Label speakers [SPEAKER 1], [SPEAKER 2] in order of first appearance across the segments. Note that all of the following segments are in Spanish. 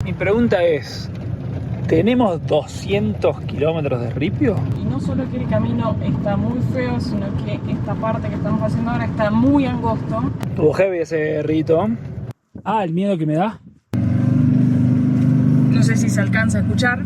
[SPEAKER 1] Mi pregunta es, ¿tenemos 200 kilómetros de ripio?
[SPEAKER 2] Y no solo que el camino está muy feo, sino que esta parte que estamos haciendo ahora está muy angosto.
[SPEAKER 1] Tuvo heavy ese rito. Ah, el miedo que me da.
[SPEAKER 2] No sé si se alcanza a escuchar.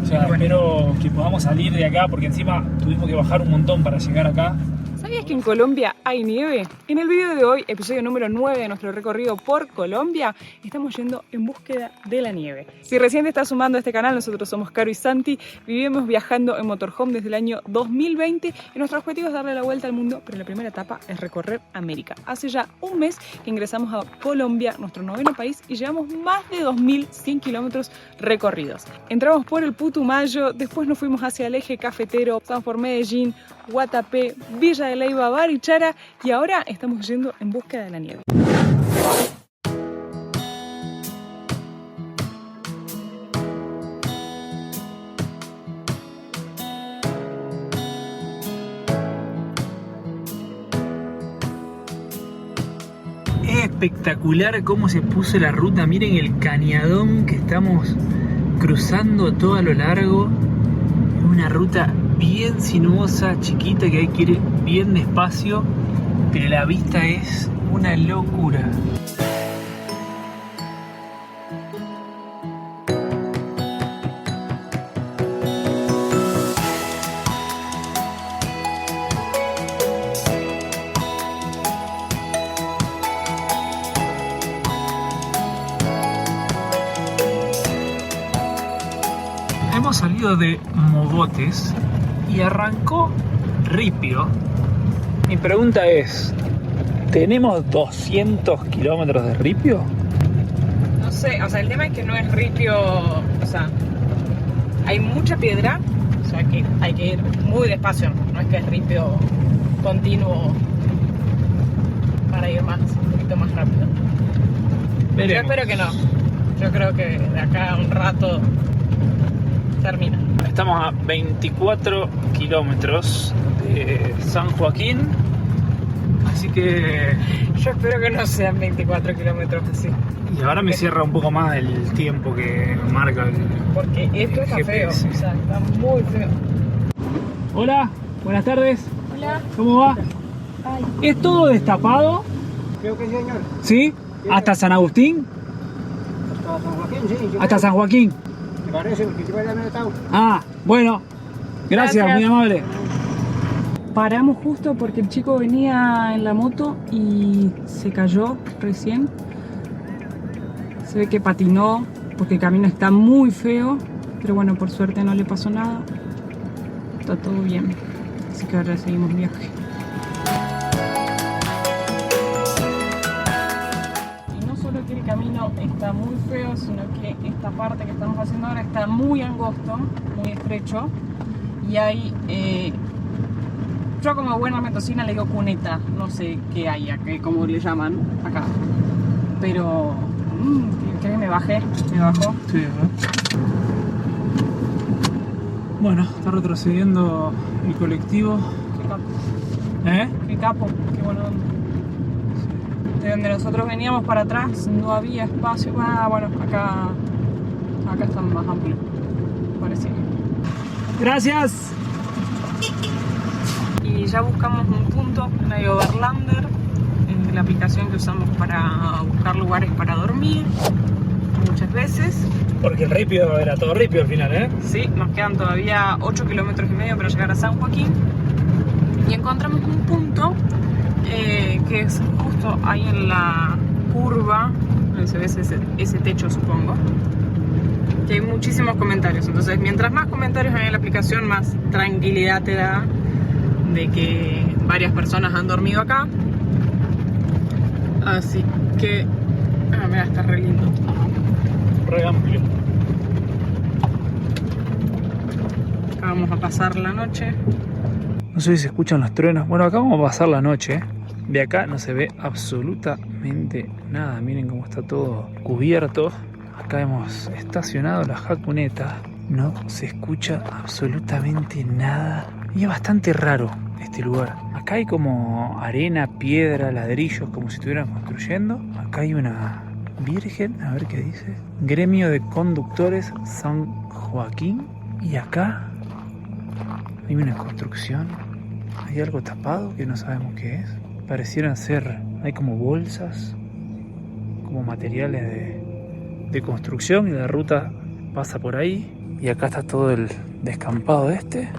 [SPEAKER 1] O sea, espero que podamos salir de acá porque encima tuvimos que bajar un montón para llegar acá.
[SPEAKER 2] ¿Sabías que en Colombia hay nieve? En el video de hoy, episodio número 9 de nuestro recorrido por Colombia, estamos yendo en búsqueda de la nieve. Si recién te estás sumando a este canal, nosotros somos Caro y Santi, vivimos viajando en motorhome desde el año 2020 y nuestro objetivo es darle la vuelta al mundo, pero la primera etapa es recorrer América. Hace ya un mes que ingresamos a Colombia, nuestro noveno país, y llevamos más de 2.100 kilómetros recorridos. Entramos por el Putumayo, después nos fuimos hacia el eje cafetero, pasamos por Medellín, Guatapé, Villa de Leyva, Barichara y ahora estamos yendo en búsqueda de la nieve.
[SPEAKER 1] Es espectacular cómo se puso la ruta. Miren el cañadón que estamos cruzando todo a lo largo. Es una ruta bien sinuosa, chiquita, que hay que ir bien despacio, pero la vista es una locura. Hemos salido de Mogotes y arrancó Ripio. Mi pregunta es, ¿tenemos 200 kilómetros de ripio?
[SPEAKER 2] No sé, o sea, el tema es que no es ripio, o sea, hay mucha piedra, o sea que hay que ir muy despacio, no es que es ripio continuo para ir más, un poquito más rápido.
[SPEAKER 1] Veremos.
[SPEAKER 2] Yo espero que no, yo creo que de acá a un rato termina.
[SPEAKER 1] Estamos a 24 kilómetros de San Joaquín, así que...
[SPEAKER 2] Yo espero que no sean 24 kilómetros así.
[SPEAKER 1] Y ahora me cierra un poco más el tiempo que marca el...
[SPEAKER 2] Porque esto está feo, o
[SPEAKER 1] GPS.
[SPEAKER 2] sea, está muy feo.
[SPEAKER 1] Hola, buenas tardes.
[SPEAKER 2] Hola.
[SPEAKER 1] ¿Cómo va?
[SPEAKER 2] Ay.
[SPEAKER 1] ¿Es todo destapado?
[SPEAKER 3] Creo que sí, señor.
[SPEAKER 1] ¿Sí? ¿Hasta San Agustín?
[SPEAKER 3] Hasta San Joaquín, sí.
[SPEAKER 1] Hasta San Joaquín.
[SPEAKER 3] Me parece, porque si fuera estado.
[SPEAKER 1] Ah, bueno. Gracias,
[SPEAKER 2] Gracias.
[SPEAKER 1] muy amable.
[SPEAKER 2] Paramos justo porque el chico venía en la moto y se cayó recién. Se ve que patinó porque el camino está muy feo, pero bueno, por suerte no le pasó nada. Está todo bien. Así que ahora seguimos viaje. Y no solo que el camino está muy feo, sino que esta parte que estamos haciendo ahora está muy angosto, muy estrecho. Y hay, yo como buena mendocina le digo cuneta, no sé qué hay acá, cómo le llaman acá. Pero, ¿qué me bajé? Me bajó.
[SPEAKER 1] Sí, ¿verdad? Bueno, está retrocediendo el colectivo.
[SPEAKER 2] Qué capo,
[SPEAKER 1] ¿Eh?
[SPEAKER 2] qué capo, qué bueno. De donde nosotros veníamos para atrás no había espacio. Ah, bueno, acá está más amplio, parece.
[SPEAKER 1] Gracias.
[SPEAKER 2] Y ya buscamos un punto en el Overlander, la aplicación que usamos para buscar lugares para dormir muchas veces.
[SPEAKER 1] Porque el ripio era todo ripio al final, ¿eh?
[SPEAKER 2] Sí, nos quedan todavía 8 kilómetros y medio para llegar a San Joaquín y encontramos un punto que es justo ahí en la curva donde se ve ese techo, supongo, que hay muchísimos comentarios. Entonces, mientras más comentarios hay en la aplicación, más tranquilidad te da de que varias personas han dormido acá. Así que... mira, está re lindo.
[SPEAKER 1] Re amplio.
[SPEAKER 2] Acá vamos a pasar la noche.
[SPEAKER 1] No sé si se escuchan los truenos. Bueno, acá vamos a pasar la noche. De acá no se ve absolutamente nada. Miren cómo está todo cubierto. Acá hemos estacionado la jacuneta. No se escucha absolutamente nada. Y es bastante raro este lugar. Acá hay como arena, piedra, ladrillos, como si estuvieran construyendo. Acá hay una Virgen, a ver qué dice. Gremio de Conductores San Joaquín. Y acá hay una construcción. Hay algo tapado que no sabemos qué es. Parecieran ser, hay como bolsas, como materiales de construcción, y la ruta pasa por ahí. Y acá está todo el descampado este.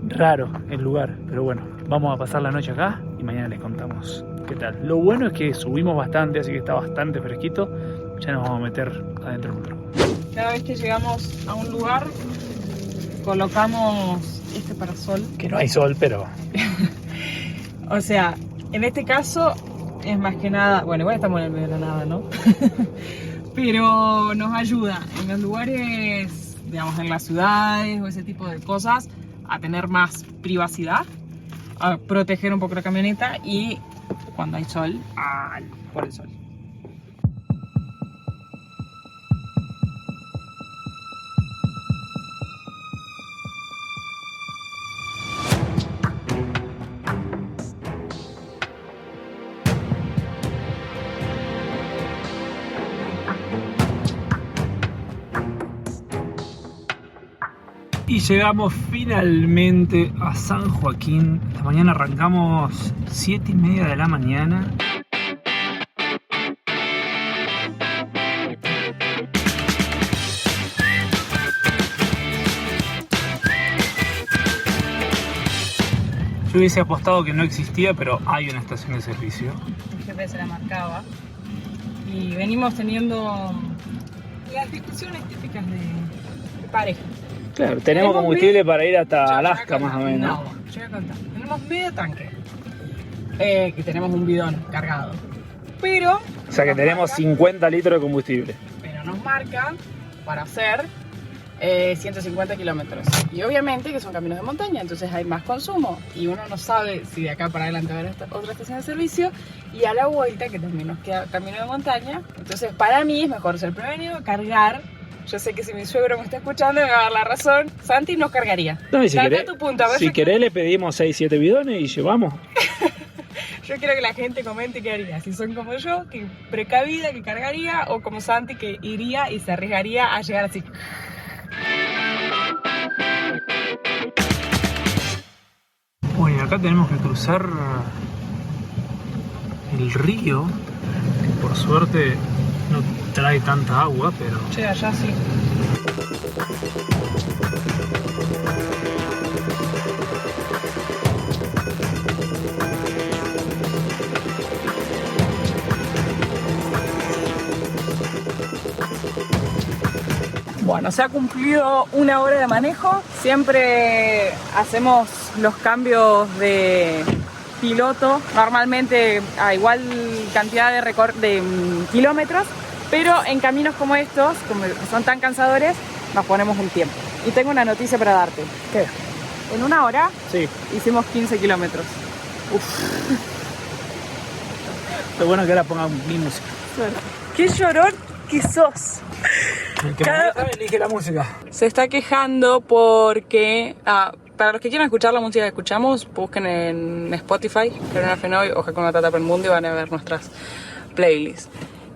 [SPEAKER 1] Raro el lugar, pero bueno, vamos a pasar la noche acá y mañana les contamos qué tal. Lo bueno es que subimos bastante, así que está bastante fresquito. Ya nos vamos a meter adentro del metro.
[SPEAKER 2] Cada vez que llegamos a un lugar, colocamos este parasol.
[SPEAKER 1] Que no hay sol, pero...
[SPEAKER 2] O sea, en este caso es más que nada, bueno, igual estamos en el medio de la nada, ¿no? Pero nos ayuda en los lugares, digamos, en las ciudades o ese tipo de cosas, a tener más privacidad, a proteger un poco la camioneta y cuando hay sol, por el sol.
[SPEAKER 1] Y llegamos finalmente a San Joaquín. Esta mañana arrancamos 7:30 de la mañana. Yo hubiese apostado que no existía, pero hay una estación de servicio.
[SPEAKER 2] El GPS la marcaba. Y venimos teniendo las discusiones típicas de pareja.
[SPEAKER 1] Claro, tenemos combustible para ir hasta Alaska más o menos.
[SPEAKER 2] No, yo voy a contar. Tenemos medio tanque. Que tenemos un bidón cargado. Pero...
[SPEAKER 1] O sea que tenemos 50 litros de combustible.
[SPEAKER 2] Pero nos marcan para hacer 150 kilómetros. Y obviamente que son caminos de montaña, entonces hay más consumo. Y uno no sabe si de acá para adelante va a haber otra estación de servicio. Y a la vuelta, que también nos queda camino de montaña. Entonces para mí es mejor ser prevenido, cargar. Yo sé que si mi suegro me está escuchando me va a dar la razón. Santi nos cargaría.
[SPEAKER 1] No, y si
[SPEAKER 2] Date
[SPEAKER 1] querés,
[SPEAKER 2] tu punto, a ver
[SPEAKER 1] si querés le pedimos 6-7 bidones y llevamos.
[SPEAKER 2] Yo quiero que la gente comente qué haría. Si son como yo, que precavida, que cargaría, o como Santi, que iría y se arriesgaría a llegar así.
[SPEAKER 1] Bueno, acá tenemos que cruzar el río, que por suerte no trae tanta agua, pero...
[SPEAKER 2] Che, allá sí. Bueno, se ha cumplido 1 hora de manejo. Siempre hacemos los cambios de piloto, normalmente a igual cantidad de kilómetros, pero en caminos como estos, como son tan cansadores, nos ponemos un tiempo. Y tengo una noticia para darte.
[SPEAKER 1] ¿Qué?
[SPEAKER 2] En 1 hora
[SPEAKER 1] Sí.
[SPEAKER 2] hicimos 15 kilómetros.
[SPEAKER 1] Lo bueno es que ahora pongan mi música.
[SPEAKER 2] ¡Qué llorón que sos!
[SPEAKER 1] El que
[SPEAKER 2] Cada-
[SPEAKER 1] me elige la música.
[SPEAKER 2] Se está quejando porque... para los que quieran escuchar la música que escuchamos, busquen en Spotify, Carolina Fenoy o Hakuna Matata para el Mundo, y van a ver nuestras playlists.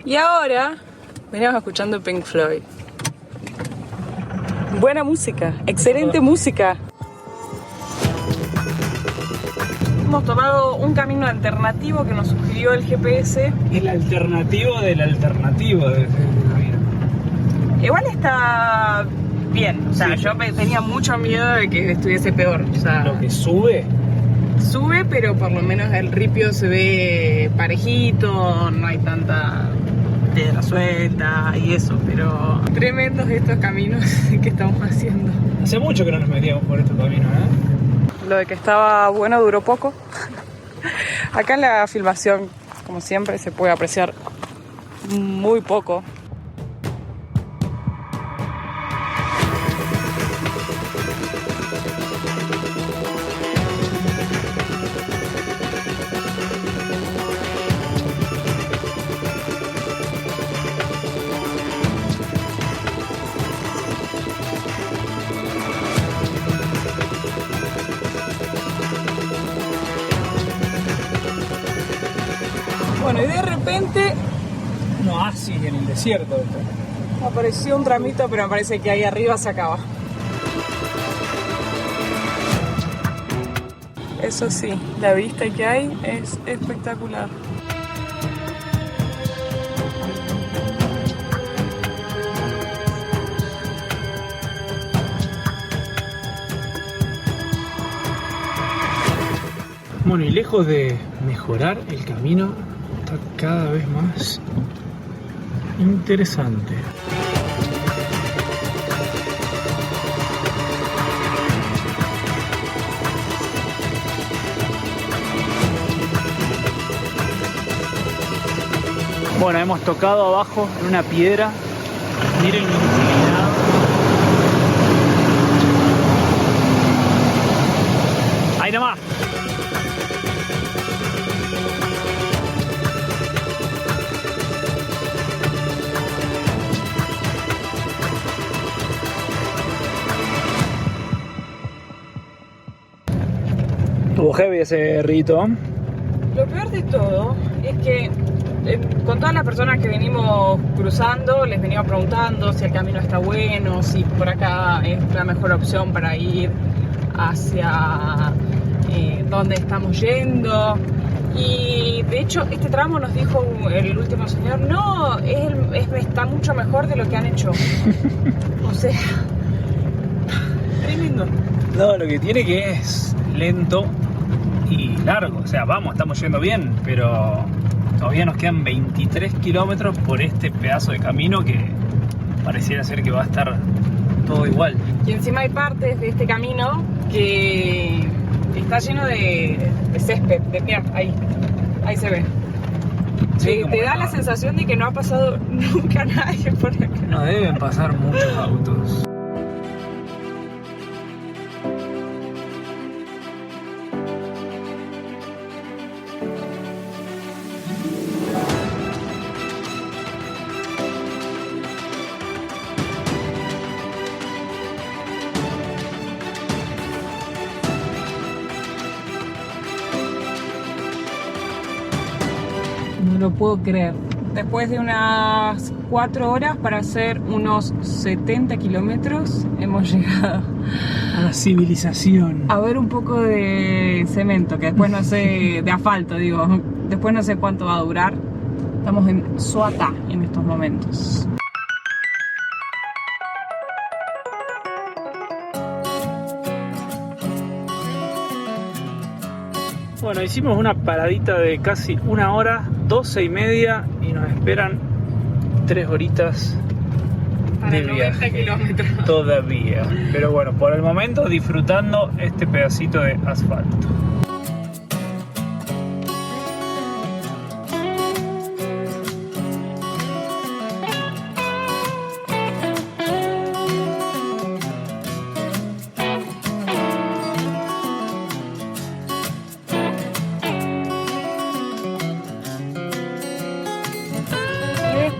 [SPEAKER 2] Y ahora venimos escuchando Pink Floyd. Buena música, excelente música. Hemos tomado un camino alternativo que nos sugirió el GPS.
[SPEAKER 1] El alternativo del alternativo de la vida.
[SPEAKER 2] Igual está bien, o sea,
[SPEAKER 1] Sí.
[SPEAKER 2] yo tenía mucho miedo de que estuviese peor. O sea,
[SPEAKER 1] Lo que sube.
[SPEAKER 2] sube, pero por lo menos el ripio se ve parejito, no hay tanta piedra suelta y eso, pero tremendos estos caminos que estamos haciendo.
[SPEAKER 1] Hace mucho que no nos metíamos por este camino, ¿eh?
[SPEAKER 2] Lo de que estaba bueno duró poco. Acá en la filmación, como siempre, se puede apreciar muy poco. Bueno, y de repente
[SPEAKER 1] Nos oasis en el desierto.
[SPEAKER 2] Apareció un tramito, pero me parece que ahí arriba se acaba. Eso sí, la vista que hay es espectacular.
[SPEAKER 1] Bueno, y lejos de mejorar, el camino está cada vez más interesante. Bueno, hemos tocado abajo en una piedra. Miren lo inclinado. Ahí nomás. Estuvo heavy ese rito.
[SPEAKER 2] Lo peor de todo es que con todas las personas que venimos cruzando, les venimos preguntando si el camino está bueno, si por acá es la mejor opción para ir hacia donde estamos yendo. Y de hecho este tramo nos dijo el último señor, no, está mucho mejor de lo que han hecho. O sea, tremendo.
[SPEAKER 1] No, lo que tiene que es lento y largo. O sea, vamos, estamos yendo bien, pero todavía nos quedan 23 kilómetros por este pedazo de camino que pareciera ser que va a estar todo igual.
[SPEAKER 2] Y encima hay partes de este camino que está lleno de césped, mira, ahí se ve.
[SPEAKER 1] Sí,
[SPEAKER 2] te da la sensación de que no ha pasado nunca nadie por acá.
[SPEAKER 1] No deben pasar muchos autos.
[SPEAKER 2] No lo puedo creer. Después de unas 4 horas para hacer unos 70 kilómetros, hemos llegado
[SPEAKER 1] A la civilización.
[SPEAKER 2] a ver un poco de cemento, que después no sé, de asfalto digo, después no sé cuánto va a durar. Estamos en Soatá en estos momentos.
[SPEAKER 1] Bueno, hicimos una paradita de casi 1 hora, 12:30, y nos esperan 3 horitas
[SPEAKER 2] Para
[SPEAKER 1] de
[SPEAKER 2] 90
[SPEAKER 1] viaje
[SPEAKER 2] kilómetros.
[SPEAKER 1] todavía. Pero bueno, por el momento disfrutando este pedacito de asfalto.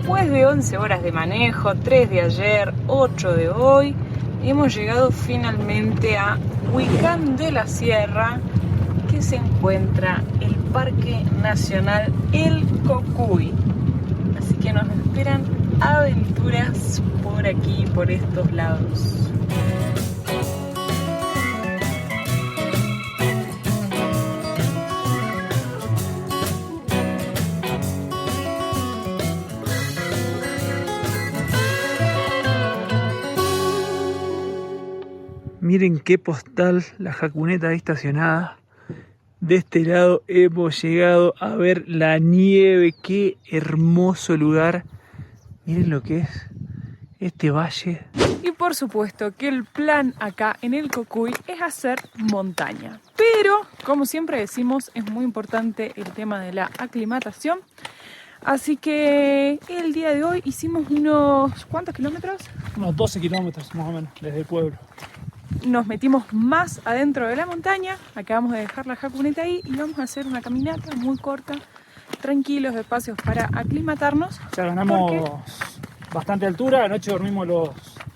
[SPEAKER 2] Después de 11 horas de manejo, 3 de ayer, 8 de hoy, hemos llegado finalmente a Huicán de la Sierra, que se encuentra el Parque Nacional El Cocuy. Así que nos esperan aventuras por aquí, por estos lados.
[SPEAKER 1] Miren qué postal, la jacuneta ahí estacionada. De este lado hemos llegado a ver la nieve. Qué hermoso lugar. Miren lo que es este valle.
[SPEAKER 2] Y por supuesto que el plan acá en el Cocuy es hacer montaña. Pero, como siempre decimos, es muy importante el tema de la aclimatación. Así que el día de hoy hicimos unos... ¿cuántos kilómetros?
[SPEAKER 1] Unos 12 kilómetros más o menos desde el pueblo.
[SPEAKER 2] Nos metimos más adentro de la montaña. Acabamos de dejar la jacuneta ahí y vamos a hacer una caminata muy corta, tranquilos, espacios para aclimatarnos.
[SPEAKER 1] Ya ganamos bastante altura. Anoche dormimos los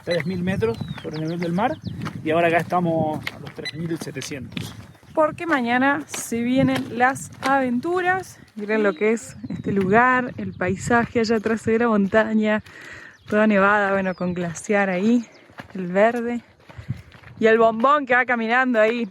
[SPEAKER 1] 3.000 metros sobre el nivel del mar y ahora acá estamos a los 3.700.
[SPEAKER 2] Porque mañana se vienen las aventuras. Miren lo que es este lugar, el paisaje allá atrás se ve la montaña, toda nevada, bueno, con glaciar ahí, el verde y el bombón que va caminando ahí.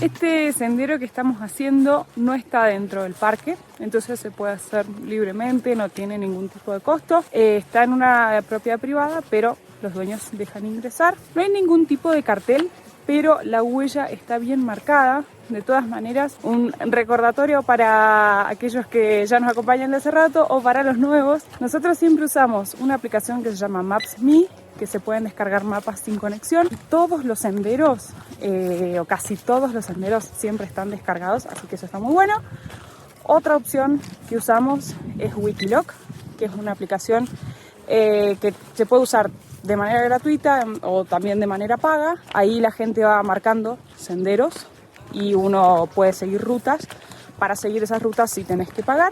[SPEAKER 2] Este sendero que estamos haciendo no está dentro del parque, entonces se puede hacer libremente, no tiene ningún tipo de costo. Está en una propiedad privada, pero los dueños dejan ingresar. No hay ningún tipo de cartel, pero la huella está bien marcada. De todas maneras, un recordatorio para aquellos que ya nos acompañan de hace rato o para los nuevos. Nosotros siempre usamos una aplicación que se llama Maps.me, que se pueden descargar mapas sin conexión. Todos los senderos, o casi todos los senderos, siempre están descargados, así que eso está muy bueno. Otra opción que usamos es Wikiloc, que es una aplicación que se puede usar de manera gratuita o también de manera paga. Ahí la gente va marcando senderos y uno puede seguir rutas. Para seguir esas rutas sí tenés que pagar.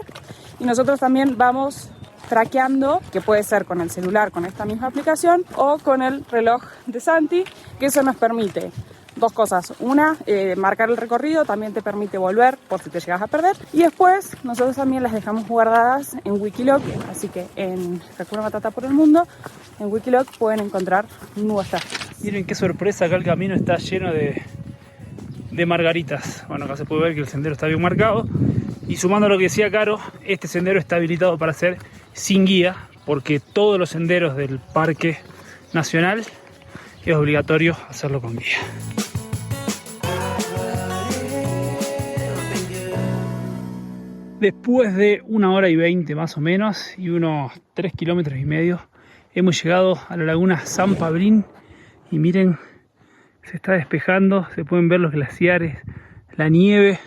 [SPEAKER 2] Y nosotros también vamos traqueando, que puede ser con el celular, con esta misma aplicación, o con el reloj de Santi, que eso nos permite dos cosas. Una, marcar el recorrido, también te permite volver por si te llegas a perder. Y después, nosotros también las dejamos guardadas en Wikiloc, así que en Hakuna Matata por el Mundo, en Wikiloc pueden encontrar nuestras rutas.
[SPEAKER 1] Miren qué sorpresa, acá el camino está lleno de margaritas. Bueno, acá se puede ver que el sendero está bien marcado. Y sumando a lo que decía Caro, este sendero está habilitado para hacer sin guía, porque todos los senderos del Parque Nacional es obligatorio hacerlo con guía. Después de 1 hora y 20 más o menos y unos 3,5 kilómetros, hemos llegado a la laguna San Pabrín y miren, se está despejando, se pueden ver los glaciares, la nieve,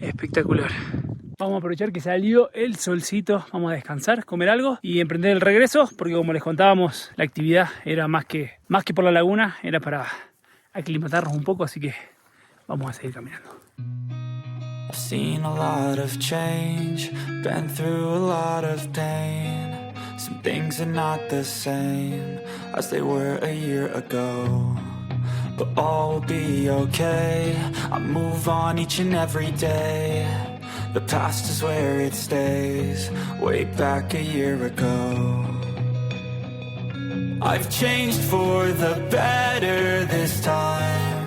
[SPEAKER 1] espectacular. Vamos a aprovechar que salió el solcito, vamos a descansar, comer algo y emprender el regreso, porque como les contábamos, la actividad era más que por la laguna, era para aclimatarnos un poco, así que vamos a seguir caminando.
[SPEAKER 4] I've seen a lot of change, been through a lot of pain. Some things are not the same as they were a year ago, but all will be okay. I move on each and every day. The past is where it stays, way back a year ago. I've changed for the better this time.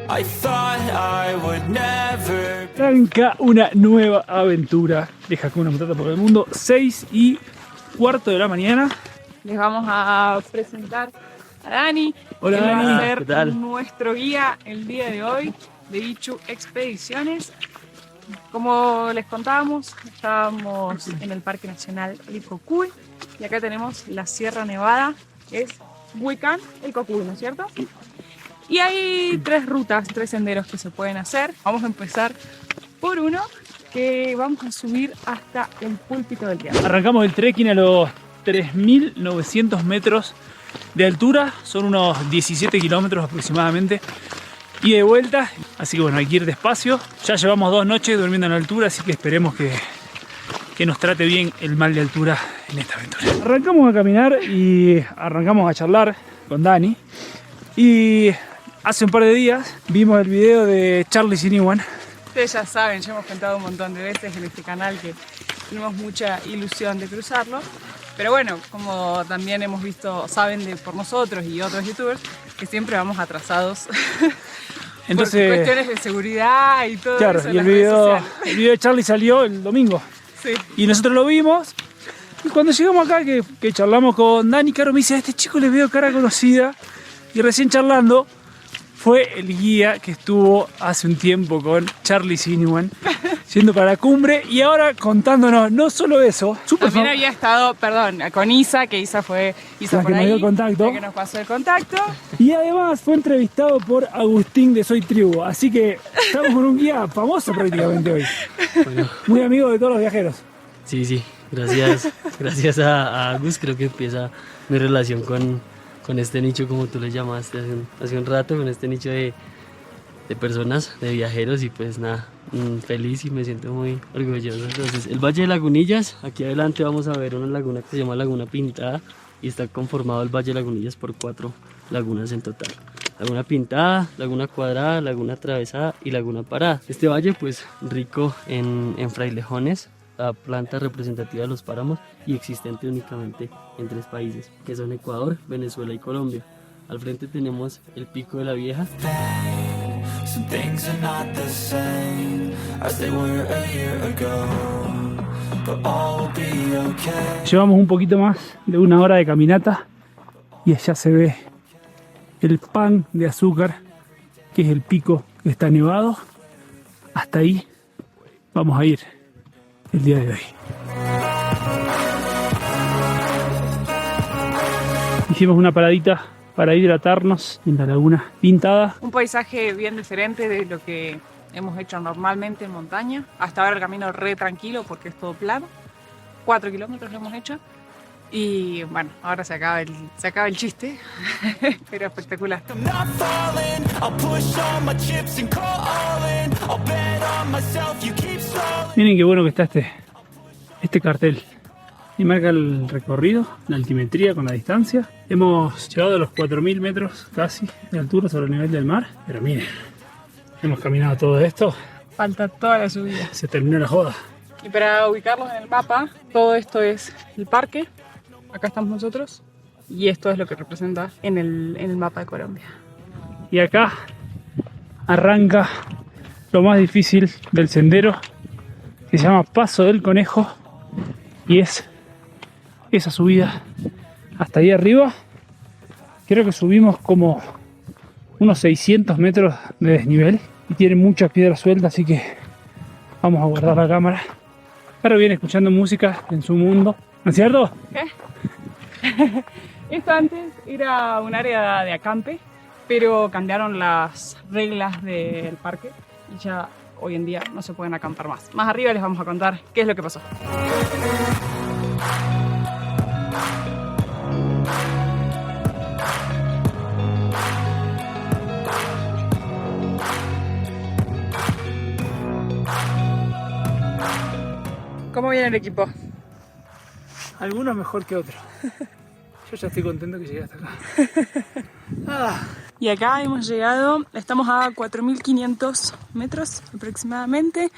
[SPEAKER 4] I thought I would never.
[SPEAKER 1] Arranca una nueva aventura de Hakuna Matata por el Mundo, 6:15 de la mañana.
[SPEAKER 2] Les vamos a presentar a Dani.
[SPEAKER 1] Hola,
[SPEAKER 2] que
[SPEAKER 1] Dani.
[SPEAKER 2] va a ser
[SPEAKER 1] ¿Qué tal?
[SPEAKER 2] nuestro guía el día de hoy de Ichu Expediciones. Como les contábamos, estábamos en el Parque Nacional El Cocuy y acá tenemos la Sierra Nevada, que es Huicán, El Cocuy, ¿no es cierto? Y hay 3 rutas, 3 senderos que se pueden hacer. Vamos a empezar por uno que vamos a subir hasta el Púlpito del Diablo.
[SPEAKER 1] Arrancamos el trekking a los 3.900 metros de altura, son unos 17 kilómetros aproximadamente. Y de vuelta, así que bueno, hay que ir despacio. Ya llevamos 2 noches durmiendo en altura, así que esperemos que nos trate bien el mal de altura en esta aventura. Arrancamos a caminar y arrancamos a charlar con Dani. Y hace un par de días vimos el video de Charlie Siniwan.
[SPEAKER 2] Ustedes ya saben, ya hemos contado un montón de veces en este canal que tenemos mucha ilusión de cruzarlo. Pero bueno, como también hemos visto, saben por nosotros y otros youtubers, que siempre vamos atrasados.
[SPEAKER 1] Entonces,
[SPEAKER 2] por cuestiones de seguridad y todo
[SPEAKER 1] claro,
[SPEAKER 2] eso.
[SPEAKER 1] Y el video de Charlie salió el domingo.
[SPEAKER 2] Sí.
[SPEAKER 1] Y nosotros lo vimos. Y cuando llegamos acá, que charlamos con Dani, Caro me dice: a este chico le veo cara conocida. Y recién charlando, fue el guía que estuvo hace un tiempo con Charlie Siniwan, yendo para la cumbre. Y ahora contándonos no solo eso,
[SPEAKER 2] también había estado, perdón, con Isa, que Isa fue
[SPEAKER 1] la
[SPEAKER 2] por
[SPEAKER 1] que me
[SPEAKER 2] ahí,
[SPEAKER 1] dio el contacto.
[SPEAKER 2] la que nos pasó el contacto.
[SPEAKER 1] Y además fue entrevistado por Agustín de Soy Tribu. Así que estamos con un guía famoso prácticamente hoy.
[SPEAKER 5] Bueno,
[SPEAKER 1] Muy amigo de todos los viajeros.
[SPEAKER 5] sí, gracias a Gus, creo que empieza mi relación con este nicho, como tú le llamaste hace un rato, con este nicho de personas, de viajeros, y pues nada, feliz y me siento muy orgulloso. Entonces, el Valle de Lagunillas, aquí adelante vamos a ver una laguna que se llama Laguna Pintada, y está conformado el Valle de Lagunillas por 4 lagunas en total. Laguna Pintada, Laguna Cuadrada, Laguna Atravesada y Laguna Parada. Este valle pues rico en frailejones, la planta representativa de los páramos y existente únicamente en 3 países, que son Ecuador, Venezuela y Colombia. Al frente tenemos el Pico de la Vieja.
[SPEAKER 4] Some things are not the same as they were a year ago, but all will be okay.
[SPEAKER 1] Llevamos un poquito más de 1 hora de caminata y allá se ve el Pan de Azúcar, que es el pico que está nevado. Hasta ahí vamos a ir el día de hoy. Hicimos una paradita para hidratarnos en la Laguna Pintada.
[SPEAKER 2] Un paisaje bien diferente de lo que hemos hecho normalmente en montaña. Hasta ahora el camino re tranquilo porque es todo plano. 4 kilómetros lo hemos hecho. Y bueno, ahora se acaba el chiste, pero espectacular.
[SPEAKER 1] Miren qué bueno que está este cartel. Y marca el recorrido, la altimetría con la distancia. Hemos llegado a los 4000 metros casi de altura sobre el nivel del mar. Pero miren, hemos caminado todo esto.
[SPEAKER 2] Falta toda la subida.
[SPEAKER 1] Se terminó la joda.
[SPEAKER 2] Y para ubicarlos en el mapa, todo esto es el parque. Acá estamos nosotros. Y esto es lo que representa en el mapa de Colombia.
[SPEAKER 1] Y acá arranca lo más difícil del sendero, que se llama Paso del Conejo. Y es esa subida hasta ahí arriba. Creo que subimos como unos 600 metros de desnivel y tiene muchas piedras sueltas, así que vamos a guardar la cámara. Pero viene escuchando música en su mundo, ¿no es cierto?
[SPEAKER 2] ¿Qué? Esto antes era un área de acampe, pero cambiaron las reglas del parque y ya hoy en día no se pueden acampar más. Más arriba les vamos a contar qué es lo que pasó. ¿Cómo viene el equipo?
[SPEAKER 1] Algunos mejor que otros. Yo ya estoy contento que llegué hasta acá.
[SPEAKER 2] Y acá hemos llegado, estamos a 4500 metros aproximadamente.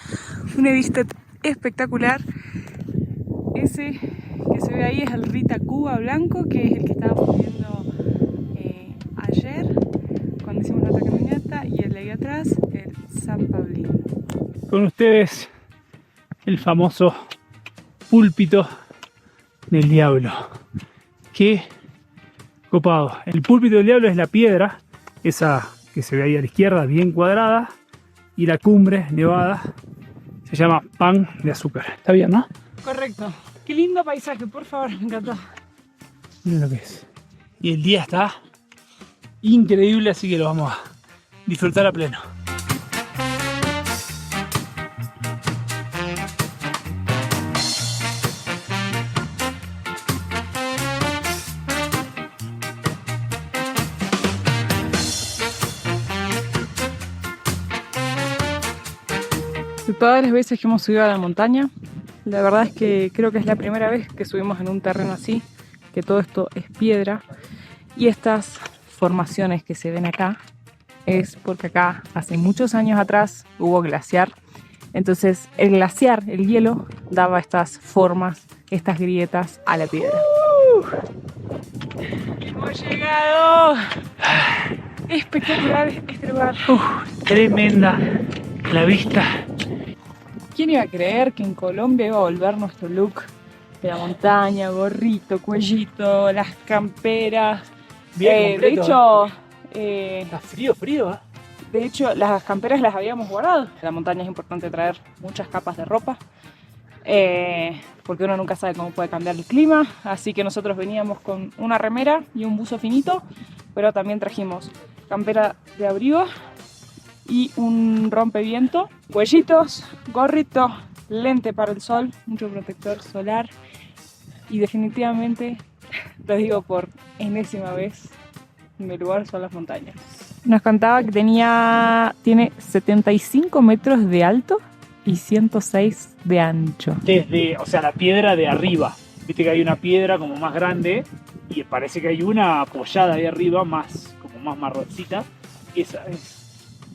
[SPEAKER 2] Una vista espectacular. Ese que se ve ahí es el Rita Cuba blanco, que es el que estábamos viendo ayer cuando hicimos la otra caminata, y el de ahí atrás, el San Paulino.
[SPEAKER 1] Con ustedes, el famoso púlpito del diablo. Qué copado. El púlpito del diablo es la piedra, esa que se ve ahí a la izquierda, bien cuadrada, y la cumbre nevada se llama Pan de Azúcar. ¿Está bien, no?
[SPEAKER 2] Correcto. Qué lindo paisaje, por favor, me encantó.
[SPEAKER 1] Miren lo que es. Y el día está increíble, así que lo vamos a disfrutar a pleno.
[SPEAKER 2] De todas las veces que hemos subido a la montaña, la verdad es que creo que es la primera vez que subimos en un terreno así, que todo esto es piedra, y estas formaciones que se ven acá es porque acá hace muchos años atrás hubo glaciar. Entonces el glaciar, el hielo, daba estas formas, estas grietas a la piedra. ¡Hemos llegado! Espectacular este lugar.
[SPEAKER 1] Tremenda la vista.
[SPEAKER 2] ¿Quién iba a creer que en Colombia iba a volver nuestro look de la montaña, gorrito, cuellito, las camperas?
[SPEAKER 1] Bien
[SPEAKER 2] de
[SPEAKER 1] completo.
[SPEAKER 2] hecho,
[SPEAKER 1] Está frío, ¿eh?
[SPEAKER 2] de hecho, las camperas las habíamos guardado. En la montaña es importante traer muchas capas de ropa, porque uno nunca sabe cómo puede cambiar el clima. Así que nosotros veníamos con una remera y un buzo finito, pero también trajimos campera de abrigo y un rompeviento, cuellitos, gorrito, lente para el sol, mucho protector solar, y definitivamente, lo digo por enésima vez, mi lugar son las montañas. Nos contaba que tiene 75 metros de alto y 106 de ancho.
[SPEAKER 1] Desde, o sea, la piedra de arriba. Viste que hay una piedra como más grande y parece que hay una apoyada ahí arriba, como más marroncita. Ese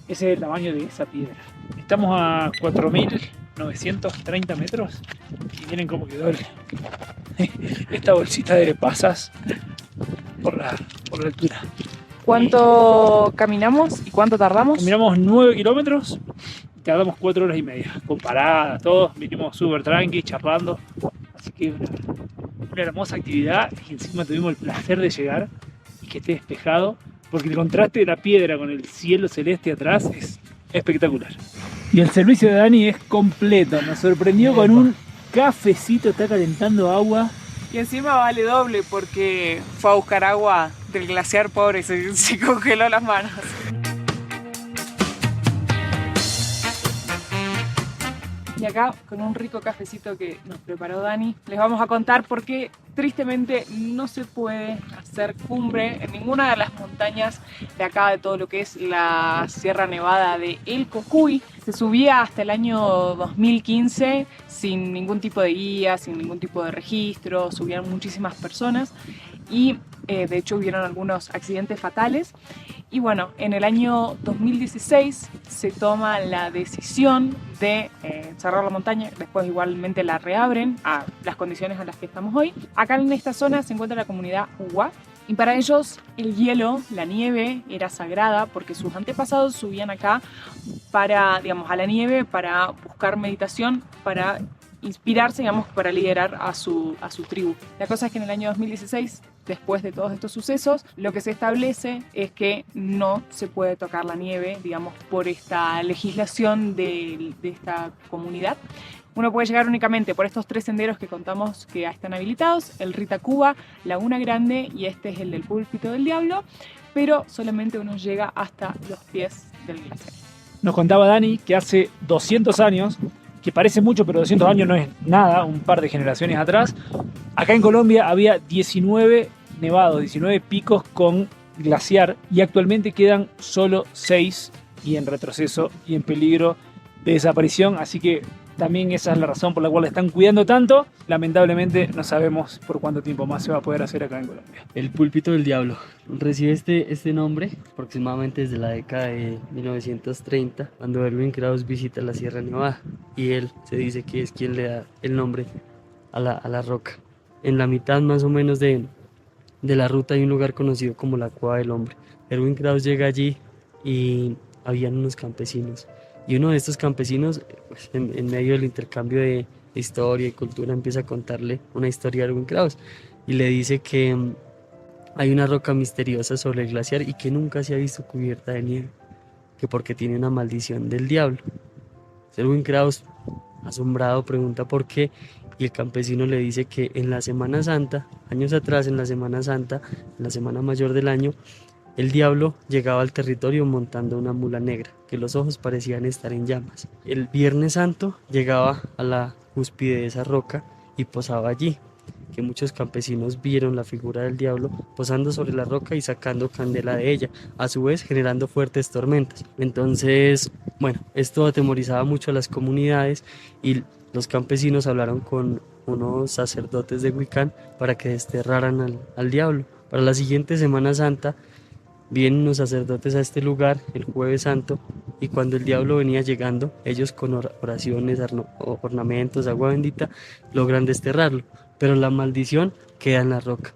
[SPEAKER 1] es el tamaño de esa piedra. Estamos a 4.930 metros y miren cómo quedó esta bolsita de pasas por la altura.
[SPEAKER 2] ¿Cuánto caminamos y cuánto tardamos?
[SPEAKER 1] Caminamos 9 kilómetros y tardamos 4 horas y media. Con paradas, todos, vinimos súper tranqui, charlando. Así que una hermosa actividad y encima tuvimos el placer de llegar y que esté despejado, porque el contraste de la piedra con el cielo celeste atrás es espectacular. Y el servicio de Dani es completo, nos sorprendió con un cafecito, está calentando agua.
[SPEAKER 2] Y encima vale doble porque fue a buscar agua del glaciar, pobre, se congeló las manos. Y acá, con un rico cafecito que nos preparó Dani, les vamos a contar por qué tristemente no se puede hacer cumbre en ninguna de las montañas de acá, de todo lo que es la Sierra Nevada de El Cocuy. Se subía hasta el año 2015 sin ningún tipo de guía, sin ningún tipo de registro, subían muchísimas personas y de hecho hubieron algunos accidentes fatales. Y bueno, en el año 2016 se toma la decisión de cerrar la montaña, después igualmente la reabren a las condiciones a las que estamos hoy. Acá en esta zona se encuentra la comunidad Uwa y para ellos el hielo, la nieve, era sagrada porque sus antepasados subían acá para, digamos, a la nieve para buscar meditación, para inspirarse, digamos, para liderar a su tribu. La cosa es que en el año 2016, después de todos estos sucesos, lo que se establece es que no se puede tocar la nieve, digamos, por esta legislación de esta comunidad. Uno puede llegar únicamente por estos 3 senderos que contamos que ya están habilitados, el Ritacuba, Laguna Grande y este es el del Púlpito del Diablo, pero solamente uno llega hasta los pies del glaciar.
[SPEAKER 1] Nos contaba Dani que hace 200 años, que parece mucho, pero 200 años no es nada, un par de generaciones atrás, acá en Colombia había 19 nevados, 19 picos con glaciar y actualmente quedan solo 6 y en retroceso y en peligro de desaparición, así que también esa es la razón por la cual la están cuidando tanto. Lamentablemente no sabemos por cuánto tiempo más se va a poder hacer acá en Colombia.
[SPEAKER 5] El Púlpito del Diablo recibe este nombre aproximadamente desde la década de 1930, cuando Erwin Krauss visita la Sierra Nevada y él se dice que es quien le da el nombre a la roca. En la mitad más o menos de la ruta hay un lugar conocido como la Cueva del Hombre. Erwin Krauss llega allí y habían unos campesinos. Y uno de estos campesinos, pues, en medio del intercambio de historia y cultura, empieza a contarle una historia a Erwin Krauss y le dice que hay una roca misteriosa sobre el glaciar y que nunca se ha visto cubierta de nieve, que porque tiene una maldición del diablo. Erwin Krauss, asombrado, pregunta por qué y el campesino le dice que en la Semana Santa, años atrás, en la Semana Santa, en la Semana Mayor del año, el diablo llegaba al territorio montando una mula negra, que los ojos parecían estar en llamas. El Viernes Santo llegaba a la cúspide de esa roca y posaba allí, que muchos campesinos vieron la figura del diablo posando sobre la roca y sacando candela de ella, a su vez generando fuertes tormentas. Entonces, bueno, esto atemorizaba mucho a las comunidades y los campesinos hablaron con unos sacerdotes de Wiccan para que desterraran al diablo. Para la siguiente Semana Santa, vienen los sacerdotes a este lugar el Jueves Santo y cuando el diablo venía llegando, ellos con oraciones, ornamentos, agua bendita, logran desterrarlo, pero la maldición queda en la roca.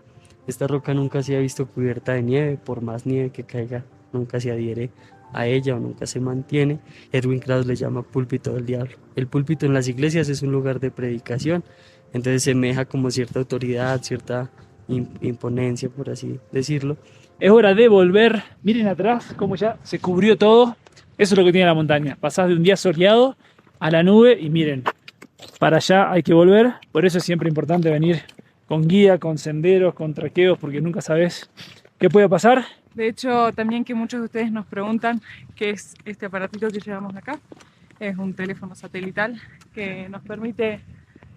[SPEAKER 5] Esta roca nunca se ha visto cubierta de nieve, por más nieve que caiga, nunca se adhiere a ella o nunca se mantiene. Erwin Krauss le llama Púlpito del Diablo. El púlpito en las iglesias es un lugar de predicación, entonces semeja como cierta autoridad, cierta imponencia, por así decirlo.
[SPEAKER 1] Es hora de volver. Miren atrás cómo ya se cubrió todo. Eso es lo que tiene la montaña. Pasás de un día soleado a la nube y miren, para allá hay que volver. Por eso es siempre importante venir con guía, con senderos, con traqueos, porque nunca sabes qué puede pasar.
[SPEAKER 2] De hecho, también que muchos de ustedes nos preguntan qué es este aparatito que llevamos acá. Es un teléfono satelital que nos permite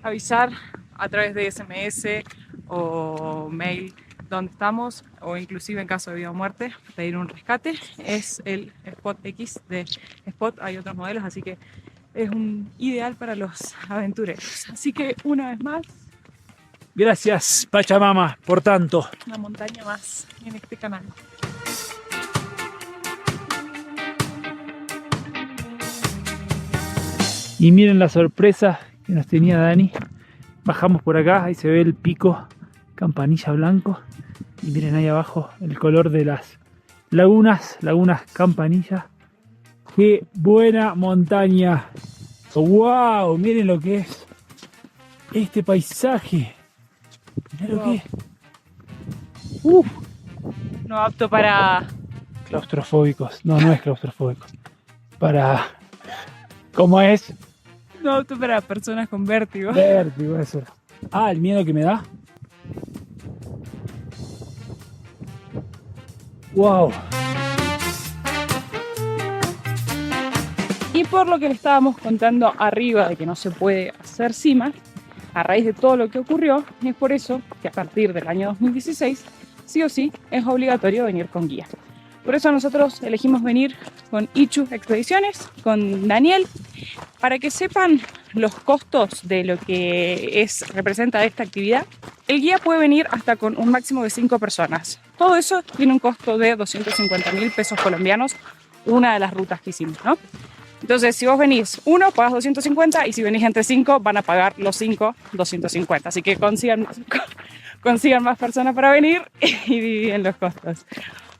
[SPEAKER 2] avisar a través de SMS o mail dónde estamos, o inclusive en caso de vida o muerte, pedir un rescate. Es el Spot X de Spot, hay otros modelos, así que es un ideal para los aventureros. Así que una vez más,
[SPEAKER 1] Gracias, Pachamama, por tanto.
[SPEAKER 2] Una montaña más en este canal.
[SPEAKER 1] Y miren la sorpresa que nos tenía Dani. Bajamos por acá, ahí se ve el pico Campanilla Blanco. Y miren ahí abajo el color de las lagunas Campanilla. ¡Qué buena montaña! ¡Wow! Miren lo que es este paisaje. Miren lo que es.
[SPEAKER 2] No apto para...
[SPEAKER 1] Claustrofóbicos. No, no es claustrofóbico. Para... ¿Cómo es?
[SPEAKER 2] No apto para personas con vértigo.
[SPEAKER 1] Vértigo, eso. Ah, el miedo que me da. ¡Wow!
[SPEAKER 2] Y por lo que le estábamos contando arriba de que no se puede hacer cima, a raíz de todo lo que ocurrió, es por eso que a partir del año 2016, sí o sí, es obligatorio venir con guía. Por eso nosotros elegimos venir con Ichu Expediciones, con Daniel, para que sepan los costos de lo que representa esta actividad. El guía puede venir hasta con un máximo de 5 personas. Todo eso tiene un costo de 250.000 pesos colombianos, una de las rutas que hicimos, ¿no? Entonces, si vos venís uno, pagas 250, y si venís entre 5, van a pagar los 5 250. Así que consigan más personas para venir y dividen los costos.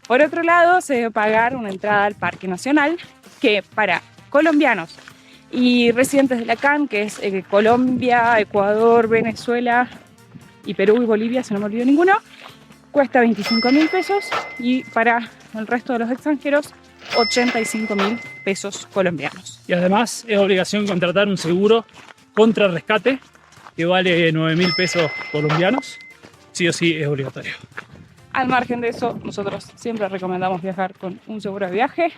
[SPEAKER 2] Por otro lado, se debe pagar una entrada al Parque Nacional, que para colombianos y residentes de la CAN, que es Colombia, Ecuador, Venezuela y Perú y Bolivia, si no me olvido ninguno, cuesta 25.000 pesos, y para el resto de los extranjeros 85.000 pesos colombianos.
[SPEAKER 1] Y además es obligación contratar un seguro contra rescate que vale 9.000 pesos colombianos. Sí o sí es obligatorio.
[SPEAKER 2] Al margen de eso, nosotros siempre recomendamos viajar con un seguro de viaje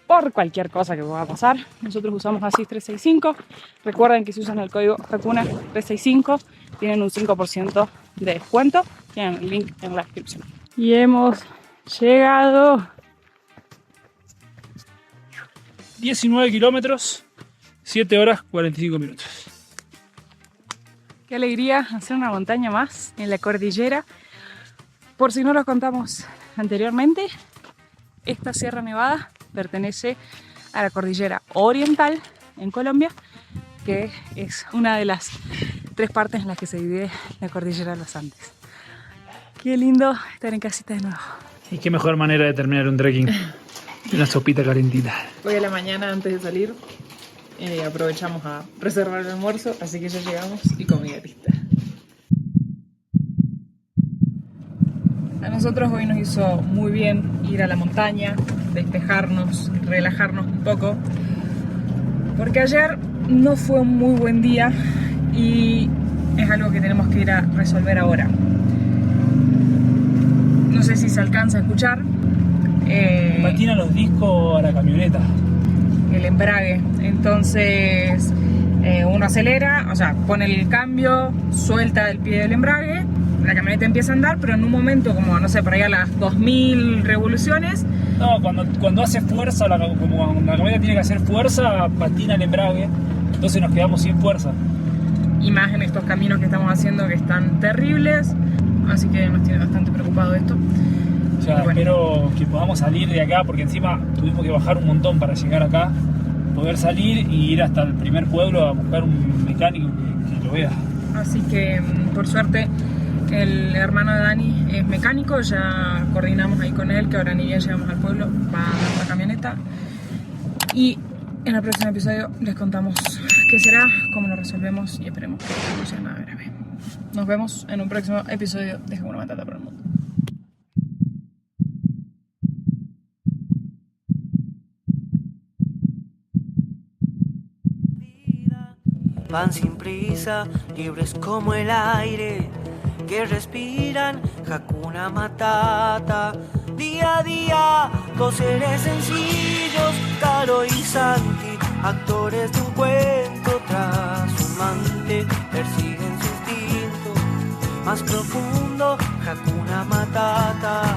[SPEAKER 2] por cualquier cosa que pueda pasar. Nosotros usamos ASIS 365. Recuerden que si usan el código HAKUNA 365 tienen un 5% de descuento. Tienen el link en la descripción. Y hemos llegado.
[SPEAKER 1] 19 kilómetros, 7 horas 45 minutos.
[SPEAKER 2] Qué alegría hacer una montaña más en la cordillera. Por si no lo contamos anteriormente, esta Sierra Nevada pertenece a la cordillera oriental en Colombia, que es una de las 3 partes en las que se divide la cordillera de los Andes. Qué lindo estar en casita de nuevo.
[SPEAKER 1] Y qué mejor manera de terminar un trekking. Una sopita calentita.
[SPEAKER 2] Hoy a la mañana, antes de salir, aprovechamos a reservar el almuerzo, así que ya llegamos y comida lista. A nosotros hoy nos hizo muy bien ir a la montaña, despejarnos, relajarnos un poco, porque ayer no fue un muy buen día y es algo que tenemos que ir a resolver ahora. No sé si se alcanza a escuchar.
[SPEAKER 1] Patina los discos a la camioneta.
[SPEAKER 2] El embrague. Entonces uno acelera, o sea, pone el cambio, suelta el pie del embrague, la camioneta empieza a andar, pero en un momento como, no sé, por ahí a las 2000 revoluciones.
[SPEAKER 1] No, cuando hace fuerza, como la camioneta tiene que hacer fuerza, patina el embrague, entonces nos quedamos sin fuerza.
[SPEAKER 2] Y más en estos caminos que estamos haciendo que están terribles, así que nos tiene bastante preocupado esto.
[SPEAKER 1] O sea, bueno, espero que podamos salir de acá, porque encima tuvimos que bajar un montón para llegar acá, poder salir y ir hasta el primer pueblo a buscar un mecánico que lo vea.
[SPEAKER 2] Así que, por suerte, el hermano de Dani es mecánico, ya coordinamos ahí con él, que ahora ni bien llegamos al pueblo, va a dar la camioneta. Y en el próximo episodio les contamos qué será, cómo lo resolvemos y esperemos que no sea nada grave. Nos vemos en un próximo episodio de Hakuna Matata para el Mundo.
[SPEAKER 6] Van sin prisa, libres como el aire que respiran, Hakuna Matata. Día a día, 2 seres sencillos, Caro y Santi, actores de un cuento trashumante, persiguen su instinto más profundo, Hakuna Matata.